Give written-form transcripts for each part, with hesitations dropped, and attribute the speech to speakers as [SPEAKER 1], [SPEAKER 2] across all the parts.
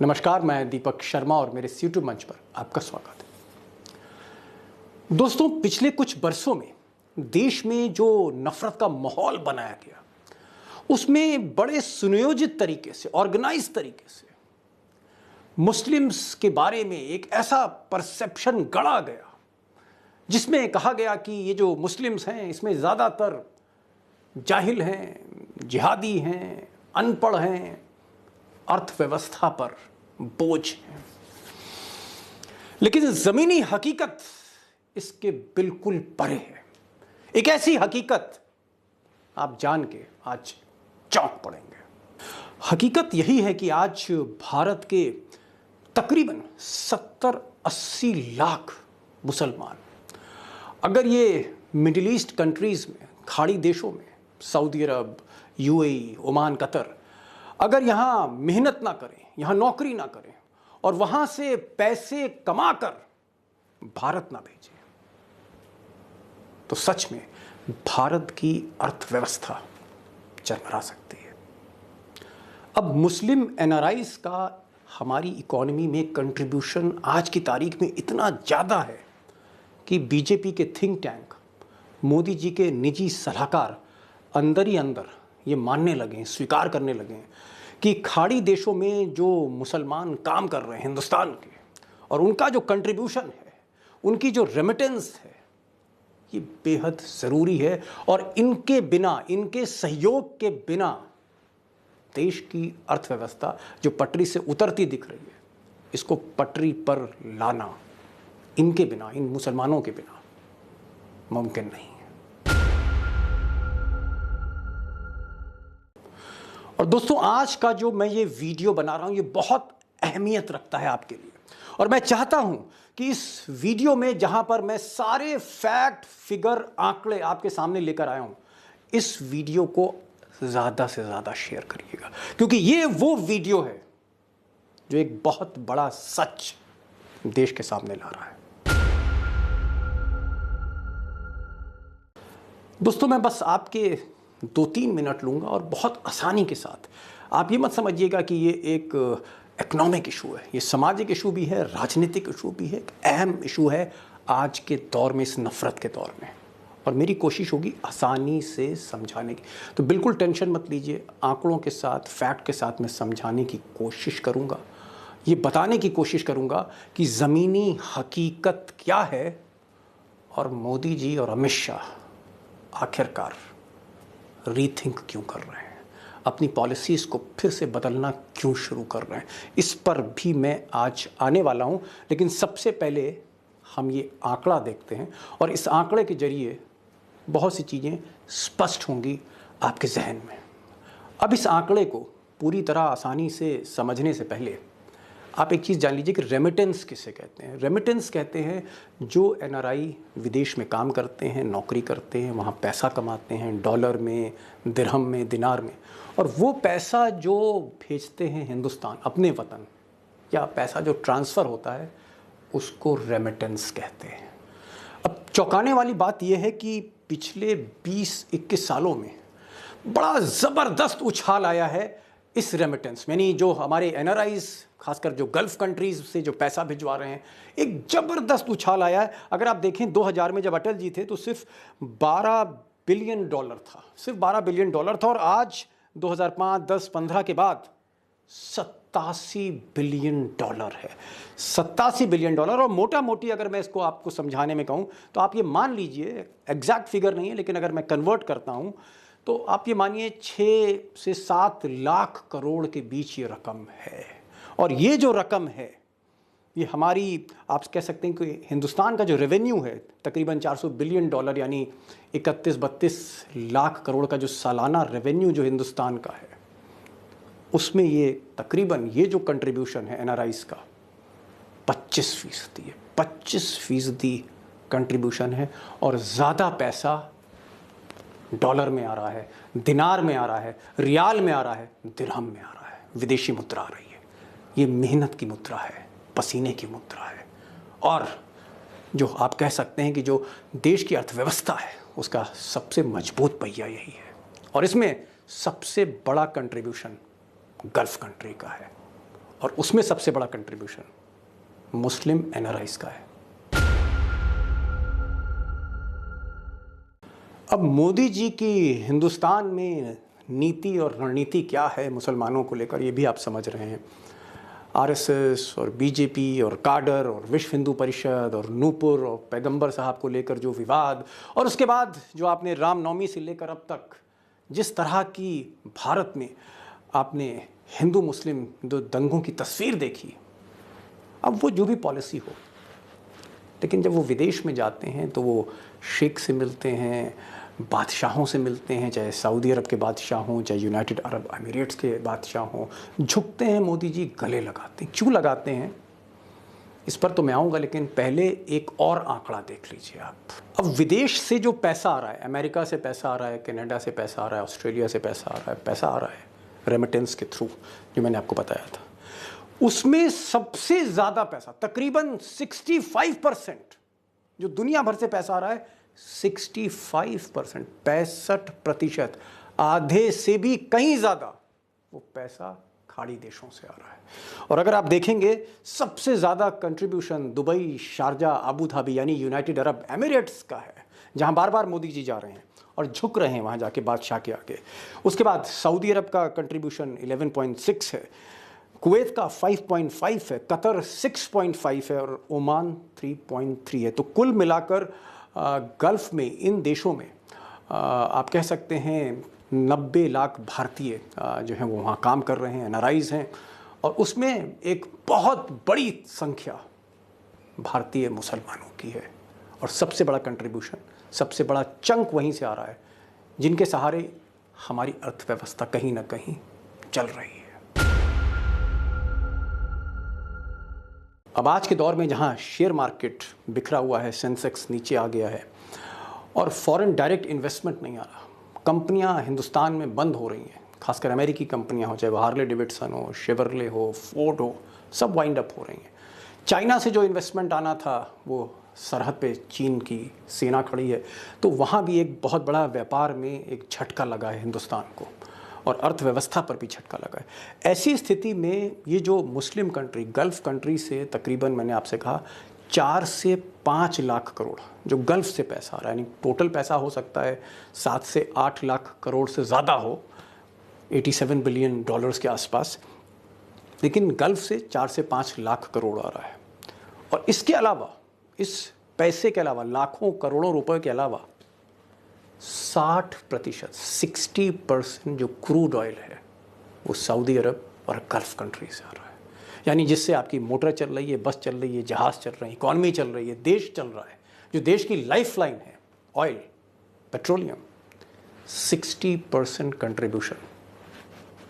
[SPEAKER 1] नमस्कार, मैं दीपक शर्मा और मेरे इस यूट्यूब मंच पर आपका स्वागत है। दोस्तों, पिछले कुछ बरसों में देश में जो नफरत का माहौल बनाया गया, उसमें बड़े सुनियोजित तरीके से, ऑर्गेनाइज तरीके से मुस्लिम्स के बारे में एक ऐसा परसेप्शन गढ़ा गया जिसमें कहा गया कि ये जो मुस्लिम्स हैं इसमें ज़्यादातर जाहिल हैं, जिहादी हैं, अनपढ़ हैं, अर्थव्यवस्था पर बोझ है। लेकिन ज़मीनी हकीकत इसके बिल्कुल परे है। एक ऐसी हकीकत आप जान के आज चौंक पड़ेंगे। हकीकत यही है कि आज भारत के तकरीबन 70-80 लाख मुसलमान, अगर ये मिडिल ईस्ट कंट्रीज़ में, खाड़ी देशों में, सऊदी अरब, यूएई, ओमान, कतर, अगर यहाँ मेहनत ना करें, यहाँ नौकरी ना करें और वहाँ से पैसे कमाकर भारत ना भेजें, तो सच में भारत की अर्थव्यवस्था चरमरा सकती है। अब मुस्लिम एनआरआईज का हमारी इकोनॉमी में कंट्रीब्यूशन आज की तारीख में इतना ज़्यादा है कि बीजेपी के थिंक टैंक, मोदी जी के निजी सलाहकार अंदर ही अंदर ये मानने लगे, स्वीकार करने लगे कि खाड़ी देशों में जो मुसलमान काम कर रहे हैं हिंदुस्तान के, और उनका जो कंट्रीब्यूशन है, उनकी जो रेमिटेंस है, ये बेहद ज़रूरी है। और इनके बिना, इनके सहयोग के बिना देश की अर्थव्यवस्था जो पटरी से उतरती दिख रही है, इसको पटरी पर लाना इनके बिना, इन मुसलमानों के बिना मुमकिन नहीं है। और दोस्तों, आज का जो मैं ये वीडियो बना रहा हूँ, ये बहुत अहमियत रखता है आपके लिए। और मैं चाहता हूँ कि इस वीडियो में जहाँ पर मैं सारे फैक्ट, फिगर, आंकड़े आपके सामने लेकर आया हूँ, इस वीडियो को ज़्यादा से ज़्यादा शेयर करिएगा, क्योंकि ये वो वीडियो है जो एक बहुत बड़ा सच देश के सामने ला रहा है। दोस्तों, मैं बस आपके 2-3 मिनट लूँगा और बहुत आसानी के साथ। आप ये मत समझिएगा कि ये एक इकोनॉमिक इशू है, ये सामाजिक इशू भी है, राजनीतिक इशू भी है, एक अहम इशू है आज के दौर में, इस नफ़रत के दौर में। और मेरी कोशिश होगी आसानी से समझाने की, तो बिल्कुल टेंशन मत लीजिए। आंकड़ों के साथ, फैक्ट के साथ मैं समझाने की कोशिश करूँगा, ये बताने की कोशिश करूँगा कि ज़मीनी हकीकत क्या है और मोदी जी और अमित शाह आखिरकार रीथिंक क्यों कर रहे हैं, अपनी पॉलिसीज़ को फिर से बदलना क्यों शुरू कर रहे हैं, इस पर भी मैं आज आने वाला हूं। लेकिन सबसे पहले हम ये आंकड़ा देखते हैं और इस आंकड़े के जरिए बहुत सी चीज़ें स्पष्ट होंगी आपके जहन में। अब इस आंकड़े को पूरी तरह आसानी से समझने से पहले आप एक चीज़ जान लीजिए कि रेमिटेंस किसे कहते हैं। रेमिटेंस कहते हैं जो एनआरआई विदेश में काम करते हैं, नौकरी करते हैं, वहाँ पैसा कमाते हैं, डॉलर में, दिरहम में, दिनार में, और वो पैसा जो भेजते हैं हिंदुस्तान अपने वतन, या पैसा जो ट्रांसफ़र होता है, उसको रेमिटेंस कहते हैं। अब चौंकाने वाली बात यह है कि पिछले 20-21 सालों में बड़ा ज़बरदस्त उछाल आया है इस रेमिटेंस, यानी जो हमारे एनआरआईज, खासकर जो गल्फ़ कंट्रीज़ से जो पैसा भिजवा रहे हैं, एक ज़बरदस्त उछाल आया है। अगर आप देखें 2000 में जब अटल जी थे तो सिर्फ $12 बिलियन था, सिर्फ $12 बिलियन था, और आज 2005, 10, 15 के बाद $87 बिलियन है। $87 बिलियन। और मोटा मोटी अगर मैं इसको आपको समझाने में कहूँ तो आप ये मान लीजिए, एग्जैक्ट फिगर नहीं है लेकिन अगर मैं कन्वर्ट करता हूँ तो आप ये मानिए 6 से 7 लाख करोड़ के बीच ये रकम है। और ये जो रकम है, ये हमारी, आप कह सकते हैं कि हिंदुस्तान का जो रेवेन्यू है, तकरीबन $400 बिलियन, यानी 31-32 लाख करोड़ का जो सालाना रेवेन्यू जो हिंदुस्तान का है, उसमें ये तकरीबन ये जो कंट्रीब्यूशन है एनआरआईज का 25% है। 25% कंट्रीब्यूशन है। और ज़्यादा पैसा डॉलर में आ रहा है, दिनार में आ रहा है, रियाल में आ रहा है, दिरहम में आ रहा है, विदेशी मुद्रा आ रही है। ये मेहनत की मुद्रा है, पसीने की मुद्रा है, और जो आप कह सकते हैं कि जो देश की अर्थव्यवस्था है उसका सबसे मजबूत पहिया यही है। और इसमें सबसे बड़ा कंट्रीब्यूशन गल्फ़ कंट्री का है। और उसमें सबसे बड़ा कंट्रीब्यूशन मुस्लिम एनआरआईज का है। अब मोदी जी की हिंदुस्तान में नीति और रणनीति क्या है मुसलमानों को लेकर, ये भी आप समझ रहे हैं। आरएसएस और बीजेपी और काडर और विश्व हिंदू परिषद और नूपुर और पैगंबर साहब को लेकर जो विवाद, और उसके बाद जो आपने रामनवमी से लेकर अब तक जिस तरह की भारत में आपने हिंदू मुस्लिम दो दंगों की तस्वीर देखी, अब वो जो भी पॉलिसी हो, लेकिन जब वो विदेश में जाते हैं तो वो शेख से मिलते हैं, बादशाहों से मिलते हैं, चाहे सऊदी अरब के बादशाह हों, चाहे यूनाइटेड अरब एमिरेट्स के बादशाह हों, झुकते हैं मोदी जी, गले लगाते हैं। क्यों लगाते हैं इस पर तो मैं आऊँगा, लेकिन पहले एक और आंकड़ा देख लीजिए आप। अब विदेश से जो पैसा आ रहा है, अमेरिका से पैसा आ रहा है, कनाडा से पैसा आ रहा है, ऑस्ट्रेलिया से पैसा आ रहा है रेमिटेंस के थ्रू, जो मैंने आपको बताया था, उसमें सबसे ज़्यादा पैसा तकरीबन 65% जो दुनिया भर से पैसा आ रहा है, 65%, 65%, आधे से भी कहीं ज़्यादा वो पैसा खाड़ी देशों से आ रहा है। और अगर आप देखेंगे सबसे ज़्यादा contribution Dubai, Sharjah, Abu Dhabi यानी यूनाइटेड अरब एमिरेट्स का है, जहां बार बार मोदी जी जा रहे हैं और झुक रहे हैं वहां जाके बादशाह के आगे। उसके बाद सऊदी अरब का कंट्रीब्यूशन 11.6 है, कुवैत का 5.5 है, कतर 6.5 है और ओमान 3.3 है। तो कुल मिलाकर गल्फ़ में इन देशों में आप कह सकते हैं 90 लाख भारतीय जो हैं वो वहाँ काम कर रहे हैं, एनआरआईज़ हैं, और उसमें एक बहुत बड़ी संख्या भारतीय मुसलमानों की है। और सबसे बड़ा कंट्रीब्यूशन, सबसे बड़ा चंक वहीं से आ रहा है, जिनके सहारे हमारी अर्थव्यवस्था कहीं ना कहीं चल रही है। अब आज के दौर में जहां शेयर मार्केट बिखरा हुआ है, सेंसेक्स नीचे आ गया है और फॉरेन डायरेक्ट इन्वेस्टमेंट नहीं आ रहा, कंपनियां हिंदुस्तान में बंद हो रही हैं, खासकर अमेरिकी कंपनियां हो, चाहे वो हार्ले डेविडसन हो, शेवरले हो, फोर्ड हो, सब वाइंड अप हो रही हैं। चाइना से जो इन्वेस्टमेंट आना था वो सरहद पे चीन की सेना खड़ी है, तो वहाँ भी एक बहुत बड़ा व्यापार में एक झटका लगा है हिंदुस्तान को, और अर्थव्यवस्था पर भी झटका लगा है। ऐसी स्थिति में ये जो मुस्लिम कंट्री, गल्फ़ कंट्री से तकरीबन मैंने आपसे कहा 4 से 5 लाख करोड़ जो गल्फ़ से पैसा आ रहा है, यानी टोटल पैसा हो सकता है 7 से 8 लाख करोड़ से ज़्यादा हो, 87 बिलियन डॉलर्स के आसपास, लेकिन गल्फ़ से 4 से 5 लाख करोड़ आ रहा है। और इसके अलावा, इस पैसे के अलावा, लाखों करोड़ों रुपए के अलावा 60%, 60% जो क्रूड ऑयल है वो सऊदी अरब और गल्फ़ कंट्री से आ रहा है। यानी जिससे आपकी मोटर चल रही है, बस चल रही है, जहाज़ चल रहे हैं, इकॉनमी चल रही है, देश चल रहा है, जो देश की लाइफ लाइन है, ऑयल, पेट्रोलियम, 60% कंट्रीब्यूशन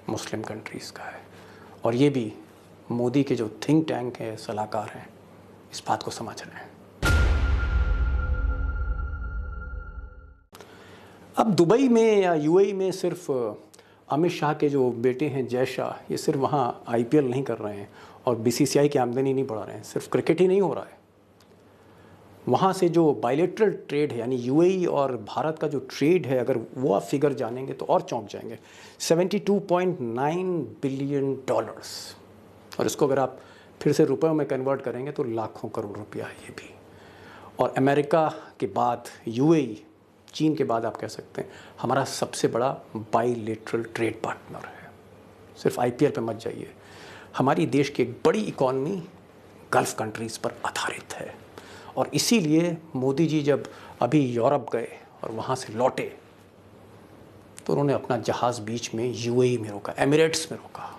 [SPEAKER 1] मुस्लिम कंट्रीज़ का है। और ये भी मोदी के जो थिंक टैंक है, सलाहकार हैं, इस बात को समझ रहे हैं। अब दुबई में या यूएई में सिर्फ अमित शाह के जो बेटे हैं जय शाह, ये सिर्फ वहाँ आईपीएल नहीं कर रहे हैं और बीसीसीआई की आमदनी नहीं बढ़ा रहे हैं, सिर्फ क्रिकेट ही नहीं हो रहा है। वहाँ से जो बायलेटरल ट्रेड है, यानी यूएई और भारत का जो ट्रेड है, अगर वो आप फिगर जानेंगे तो और चौंक जाएंगे। 72.9 बिलियन डॉलर्स, और इसको अगर आप फिर से रुपयों में कन्वर्ट करेंगे तो लाखों करोड़ रुपया है ये भी। और अमेरिका के बाद यूएई, चीन के बाद आप कह सकते हैं हमारा सबसे बड़ा बायलेटरल ट्रेड पार्टनर है। सिर्फ आईपीएल पे मत जाइए, हमारी देश की एक बड़ी इकॉनमी गल्फ़ कंट्रीज़ पर आधारित है। और इसीलिए मोदी जी जब अभी यूरोप गए और वहाँ से लौटे तो उन्होंने अपना जहाज़ बीच में यूएई में रोका, एमिरेट्स में रोका,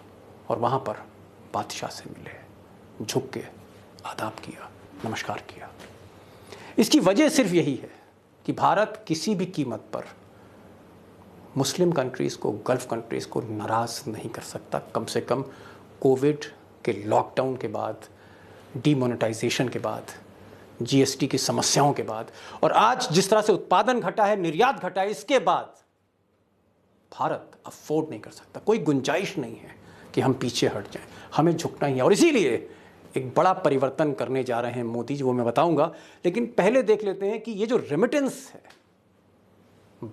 [SPEAKER 1] और वहाँ पर बादशाह से मिले, झुक के आदाब किया, नमस्कार किया। इसकी वजह सिर्फ यही है कि भारत किसी भी कीमत पर मुस्लिम कंट्रीज़ को, गल्फ़ कंट्रीज़ को नाराज़ नहीं कर सकता, कम से कम कोविड के लॉकडाउन के बाद, डीमोनेटाइजेशन के बाद, जीएसटी की समस्याओं के बाद, और आज जिस तरह से उत्पादन घटा है, निर्यात घटा है, इसके बाद भारत अफोर्ड नहीं कर सकता। कोई गुंजाइश नहीं है कि हम पीछे हट जाएं, हमें झुकना ही है। और इसीलिए एक बड़ा परिवर्तन करने जा रहे हैं मोदी जी, वो मैं बताऊंगा। लेकिन पहले देख लेते हैं कि ये जो रेमिटेंस है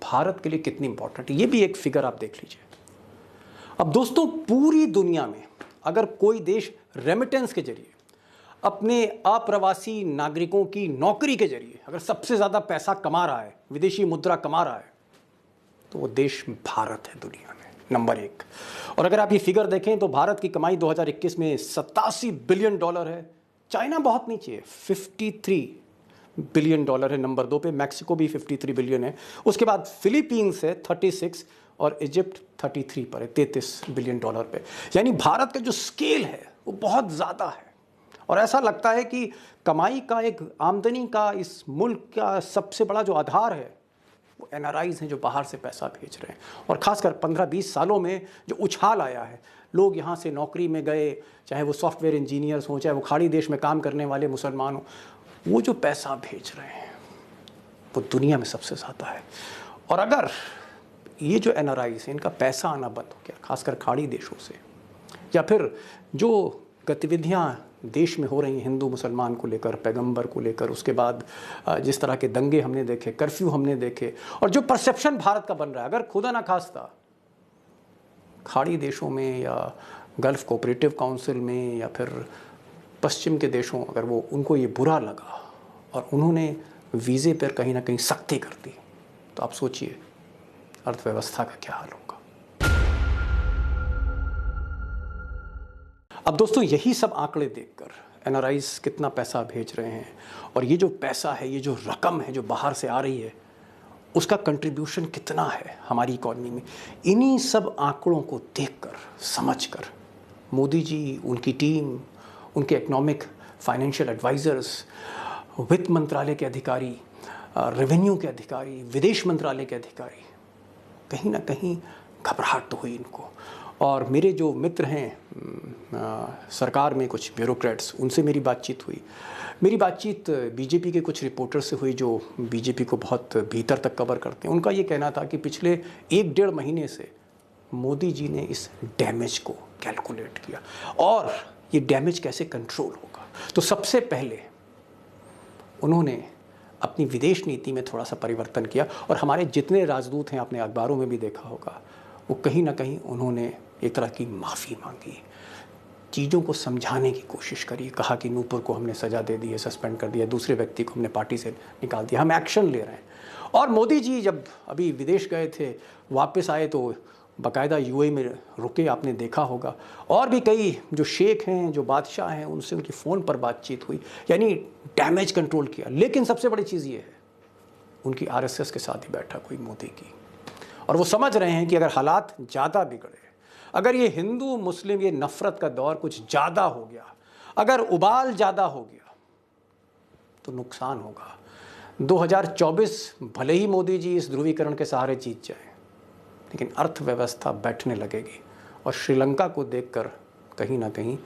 [SPEAKER 1] भारत के लिए कितनी इंपॉर्टेंट है। ये भी एक फिगर आप देख लीजिए। अब दोस्तों, पूरी दुनिया में अगर कोई देश रेमिटेंस के जरिए अपने अप्रवासी नागरिकों की नौकरी के जरिए अगर सबसे ज़्यादा पैसा कमा रहा है, विदेशी मुद्रा कमा रहा है, तो वो देश भारत है दुनिया में नंबर 1। और अगर आप ये फिगर देखें तो भारत की कमाई 2021 में $87 बिलियन है। चाइना बहुत नीचे है, $53 बिलियन है नंबर 2 पे। मैक्सिको भी 53 बिलियन है। उसके बाद फिलीपींस है 36 और इजिप्ट 33 पर है, $33 बिलियन पे। यानी भारत का जो स्केल है वो बहुत ज़्यादा है। और ऐसा लगता है कि कमाई का, एक आमदनी का इस मुल्क का सबसे बड़ा जो आधार है वो एनआरआईज हैं जो बाहर से पैसा भेज रहे हैं। और ख़ासकर 15-20 सालों में जो उछाल आया है, लोग यहाँ से नौकरी में गए, चाहे वो सॉफ्टवेयर इंजीनियर्स हों, चाहे वो खाड़ी देश में काम करने वाले मुसलमान हों, वो जो पैसा भेज रहे हैं वो दुनिया में सबसे ज़्यादा है। और अगर ये जो एनआरआईज हैं इनका पैसा आना बंद हो गया, खासकर खाड़ी देशों से, या फिर जो गतिविधियाँ देश में हो रही हैं हिंदू मुसलमान को लेकर, पैगंबर को लेकर, उसके बाद जिस तरह के दंगे हमने देखे, कर्फ्यू हमने देखे, और जो परसेप्शन भारत का बन रहा है, अगर खुदा ना खास्ता खाड़ी देशों में या गल्फ कोऑपरेटिव काउंसिल में या फिर पश्चिम के देशों, अगर वो उनको ये बुरा लगा और उन्होंने वीज़े पर कहीं ना कहीं सख्ती कर दी, तो आप सोचिए अर्थव्यवस्था का क्या हाल होगा। अब दोस्तों, यही सब आंकड़े देखकर एनआरआईज कितना पैसा भेज रहे हैं और ये जो पैसा है, ये जो रकम है जो बाहर से आ रही है, उसका कंट्रीब्यूशन कितना है हमारी इकॉनमी में, इन्हीं सब आंकड़ों को देखकर, समझकर मोदी जी, उनकी टीम, उनके इकोनॉमिक फाइनेंशियल एडवाइज़र्स, वित्त मंत्रालय के अधिकारी, रेवेन्यू के अधिकारी, विदेश मंत्रालय के अधिकारी, कहीं ना कहीं घबराहट तो हुई इनको। और मेरे जो मित्र हैं सरकार में कुछ ब्यूरोक्रेट्स, उनसे मेरी बातचीत हुई। मेरी बातचीत बीजेपी के कुछ रिपोर्टर से हुई जो बीजेपी को बहुत भीतर तक कवर करते हैं। उनका ये कहना था कि पिछले 1-1.5 महीने से मोदी जी ने इस डैमेज को कैलकुलेट किया और ये डैमेज कैसे कंट्रोल होगा। तो सबसे पहले उन्होंने अपनी विदेश नीति में थोड़ा सा परिवर्तन किया और हमारे जितने राजदूत हैं, आपने अखबारों में भी देखा होगा, वो कहीं ना कहीं उन्होंने एक तरह की माफ़ी मांगी, चीज़ों को समझाने की कोशिश करी, कहा कि नूपुर को हमने सज़ा दे दी है, सस्पेंड कर दिया, दूसरे व्यक्ति को हमने पार्टी से निकाल दिया, हम एक्शन ले रहे हैं। और मोदी जी जब अभी विदेश गए थे, वापस आए तो बाकायदा यूएई में रुके, आपने देखा होगा। और भी कई जो शेख हैं, जो बादशाह हैं, उनसे उनकी फ़ोन पर बातचीत हुई, यानी डैमेज कंट्रोल किया। लेकिन सबसे बड़ी चीज़ ये है, उनकी आरएसएस के साथ ही बैठक हुई मोदी की, और वो समझ रहे हैं कि अगर हालात ज़्यादा बिगड़े, अगर ये हिंदू मुस्लिम ये नफ़रत का दौर कुछ ज़्यादा हो गया, अगर उबाल ज़्यादा हो गया, तो नुकसान होगा। 2024 भले ही मोदी जी इस ध्रुवीकरण के सहारे जीत जाए, लेकिन अर्थव्यवस्था बैठने लगेगी। और श्रीलंका को देखकर कहीं ना कहीं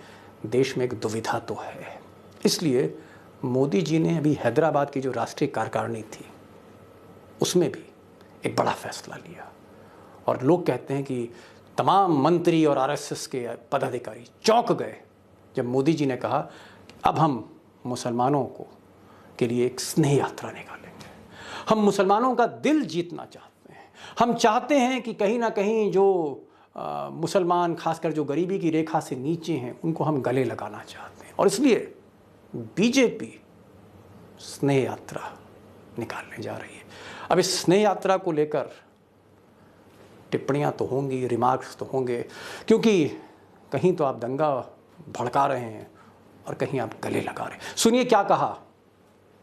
[SPEAKER 1] देश में एक दुविधा तो है। इसलिए मोदी जी ने अभी हैदराबाद की जो राष्ट्रीय कार्यकारिणी थी, उसमें भी एक बड़ा फैसला लिया। और लोग कहते हैं कि तमाम मंत्री और आरएसएस के पदाधिकारी चौंक गए जब मोदी जी ने कहा कि अब हम मुसलमानों को के लिए एक स्नेह यात्रा निकालेंगे। हम मुसलमानों का दिल जीतना चाहते हैं। हम चाहते हैं कि कहीं ना कहीं जो मुसलमान, खासकर जो गरीबी की रेखा से नीचे हैं, उनको हम गले लगाना चाहते हैं। और इसलिए बीजेपी स्नेह यात्रा निकालने जा रही है। अब इस स्नेह यात्रा को लेकर टिप्पणियां तो होंगी, रिमार्क्स तो होंगे, क्योंकि कहीं तो आप दंगा भड़का रहे हैं और कहीं आप गले लगा रहे हैं। सुनिए क्या कहा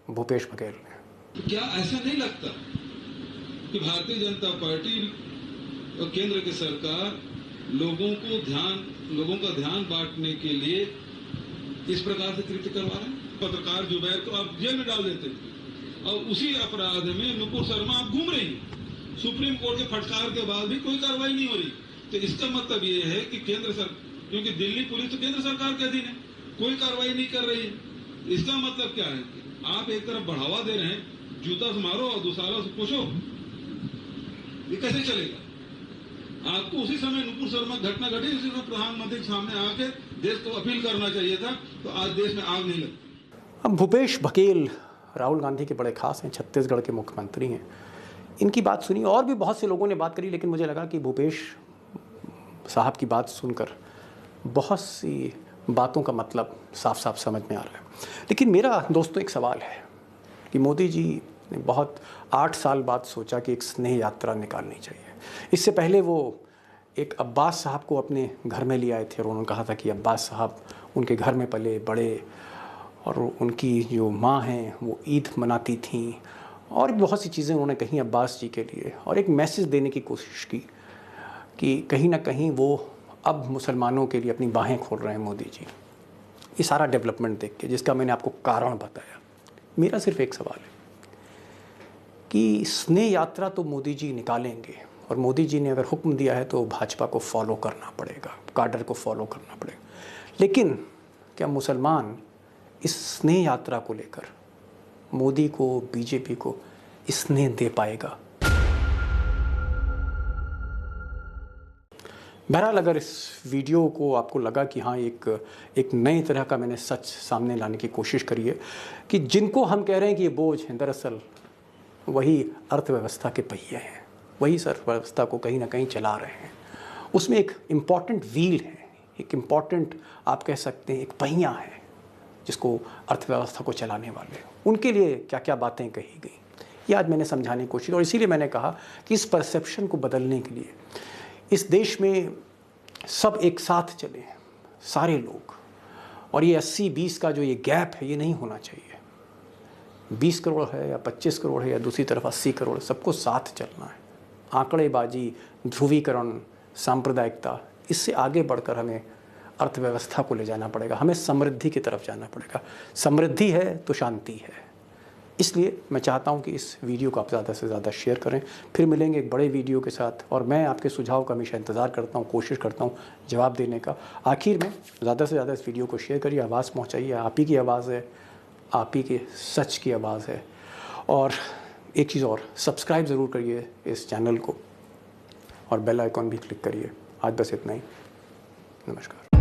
[SPEAKER 1] भूपेश बघेल ने।
[SPEAKER 2] क्या ऐसा नहीं लगता कि भारतीय जनता पार्टी और केंद्र की सरकार लोगों का ध्यान बांटने के लिए इस प्रकार से कृत्य करवा रहे हैं? पत्रकार जुबैर को आप जेल में डाल देते थे और उसी अपराध में नुपुर शर्मा आप घूम रही हैं। सुप्रीम कोर्ट के फटकार के बाद भी कोई कार्रवाई नहीं हो रही। तो इसका मतलब ये है कि क्योंकि दिल्ली पुलिस तो केंद्र सरकार के अधीन है, कोई कार्रवाई नहीं कर रही है। इसका मतलब क्या है? आप एक तरफ बढ़ावा दे रहे हैं, जूता से मारो और दूसरा से पूछो, ये कैसे चलेगा? आपको उसी समय नुपुर शर्मा घटना घटी, उसी समय प्रधानमंत्री के सामने आके देश को अपील करना चाहिए था, तो आज देश में आग नहीं लगती।
[SPEAKER 1] अब भूपेश बघेल राहुल गांधी के बड़े खास हैं, छत्तीसगढ़ के मुख्यमंत्री हैं। इनकी बात सुनी और भी बहुत से लोगों ने बात करी, लेकिन मुझे लगा कि भूपेश साहब की बात सुनकर बहुत सी बातों का मतलब साफ साफ समझ में आ रहा है। लेकिन मेरा दोस्तों एक सवाल है कि मोदी जी ने बहुत 8 साल बाद सोचा कि एक स्नेह यात्रा निकालनी चाहिए। इससे पहले वो एक अब्बास साहब को अपने घर में ले आए थे और उन्होंने कहा था कि अब्बास साहब उनके घर में पले बड़े और उनकी जो माँ हैं वो ईद मनाती थीं और बहुत सी चीज़ें उन्होंने कहीं अब्बास जी के लिए और एक मैसेज देने की कोशिश की कि कहीं ना कहीं वो अब मुसलमानों के लिए अपनी बाहें खोल रहे हैं मोदी जी। ये सारा डेवलपमेंट देख के जिसका मैंने आपको कारण बताया, मेरा सिर्फ एक सवाल है कि स्नेह यात्रा तो मोदी जी निकालेंगे और मोदी जी ने अगर हुक्म दिया है तो भाजपा को फॉलो करना पड़ेगा, काडर को फॉलो करना पड़ेगा। लेकिन क्या मुसलमान इस स्नेह यात्रा को लेकर मोदी को, बीजेपी को स्नेह दे पाएगा? बहरहाल अगर इस वीडियो को आपको लगा कि हाँ एक नए तरह का मैंने सच सामने लाने की कोशिश करी है कि जिनको हम कह रहे हैं कि ये बोझ हैं, दरअसल वही अर्थव्यवस्था के पहिए हैं, वही अर्थव्यवस्था को कहीं ना कहीं चला रहे हैं। उसमें एक इम्पॉर्टेंट व्हील है, एक इम्पॉर्टेंट आप कह सकते हैं एक पहिया है जिसको अर्थव्यवस्था को चलाने वाले, उनके लिए क्या क्या बातें कही गई ये आज मैंने समझाने की कोशिश। और इसीलिए मैंने कहा कि इस परसेप्शन को बदलने के लिए इस देश में सब एक साथ चलें, सारे लोग, और ये 80-20 का जो ये गैप है ये नहीं होना चाहिए। 20 करोड़ है या 25 करोड़ है या दूसरी तरफ 80 करोड़, सबको साथ चलना है। आंकड़ेबाजी, ध्रुवीकरण, सांप्रदायिकता, इससे आगे बढ़कर हमें अर्थव्यवस्था को ले जाना पड़ेगा, हमें समृद्धि की तरफ जाना पड़ेगा। समृद्धि है तो शांति है। इसलिए मैं चाहता हूं कि इस वीडियो को आप ज़्यादा से ज़्यादा शेयर करें। फिर मिलेंगे एक बड़े वीडियो के साथ और मैं आपके सुझाव का हमेशा इंतज़ार करता हूं, कोशिश करता हूं जवाब देने का। आखिर में ज़्यादा से ज़्यादा इस वीडियो को शेयर करिए, आवाज़ पहुंचाइए। आप ही की आवाज़ है, आप ही के सच की आवाज़ है। और एक चीज़ और, सब्सक्राइब ज़रूर करिए इस चैनल को और बेल आइकॉन भी क्लिक करिए। आज बस इतना ही। नमस्कार।